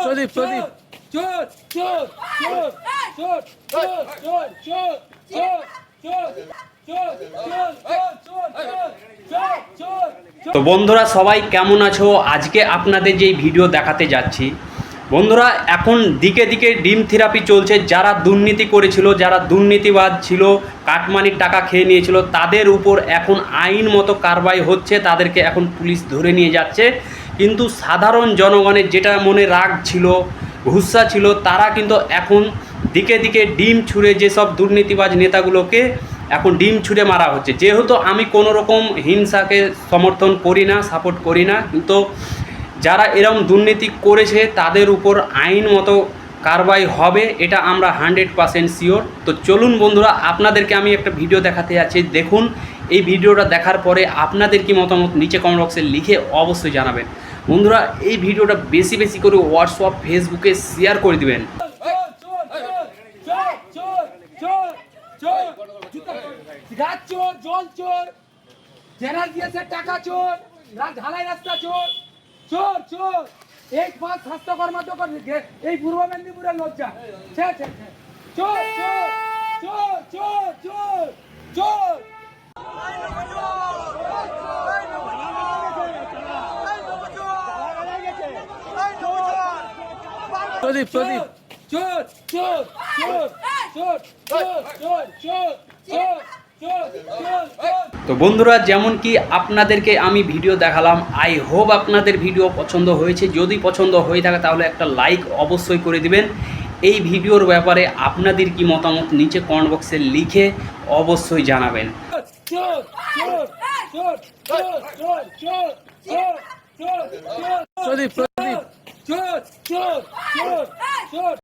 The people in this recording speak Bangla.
প্রদীপ প্রদীপ চোর চোর চোর চোর চোর চোর চোর চোর চোর চোর চোর চোর চোর। তো বন্ধুরা সবাই কেমন আছো? আজকে আপনাদের যেই ভিডিও দেখাতে যাচ্ছি, বন্ধুরা এখন দিকে দিকে ডিম থেরাপি চলছে। যারা দুর্নীতি করেছিল, যারা দুর্নীতিবাদ ছিল, কাটমানির টাকা খেয়ে নিয়েছিল, তাদের উপর এখন আইন মতো কারবাই হচ্ছে। তাদেরকে এখন পুলিশ ধরে নিয়ে যাচ্ছে। কিন্তু সাধারণ জনগণের যেটা মনে রাগ ছিল, গুসা ছিল, তারা কিন্তু এখন দিকে দিকে ডিম ছুঁড়ে যেসব দুর্নীতিবাজ নেতাগুলোকে এখন ডিম ছুঁড়ে মারা হচ্ছে। যেহেতু আমি কোনো রকম হিংসাকে সমর্থন করি না, সাপোর্ট করি না, কিন্তু যারা এরকম দুর্নীতি করেছে তাদের উপর আইন মতো কারবাই হবে, এটা আমরা 100% শিওর। তো চলুন বন্ধুরা, আপনাদেরকে আমি একটা ভিডিও দেখাতে যাচ্ছি। দেখুন, এই ভিডিওটা দেখার পরে আপনাদের কি মতামত নিচে কমেন্ট বক্সে লিখে অবশ্যই জানাবেন। বন্ধুরা, এই ভিডিওটা বেশি বেশি করে হোয়াটসঅ্যাপ, ফেসবুকে শেয়ার করে দিবেন। রাত চোর, জল চোর, জেনারেল দিয়েছে টাকা চোর, ঢালাই রাস্তা চোর, চোর চোর। এই 5 স্বাস্থ্যকর্মা তো এই পূর্ব মেদিনীপুরের লজ্জা। চোর চোর চোর চোর চোর চোর। প্রদীপ প্রদীপ চোর চোর চোর চোর চোর চোর চোর চোর চোর চোর। তো বন্ধুরা, যেমন কি আপনাদেরকে আমি ভিডিও দেখালাম, আই হোপ আপনাদের ভিডিও পছন্দ হয়েছে। যদি পছন্দ হয়ে থাকে তাহলে একটা লাইক অবশ্যই করে দিবেন। এই ভিডিওর ব্যাপারে আপনাদের কি মতামত নিচে কমেন্ট বক্সে লিখে অবশ্যই জানাবেন। চোর চোর চোর চোর চোর চোর চোর চোর চোর। প্রদীপ প্রদীপ চোর চোর চোর চোর।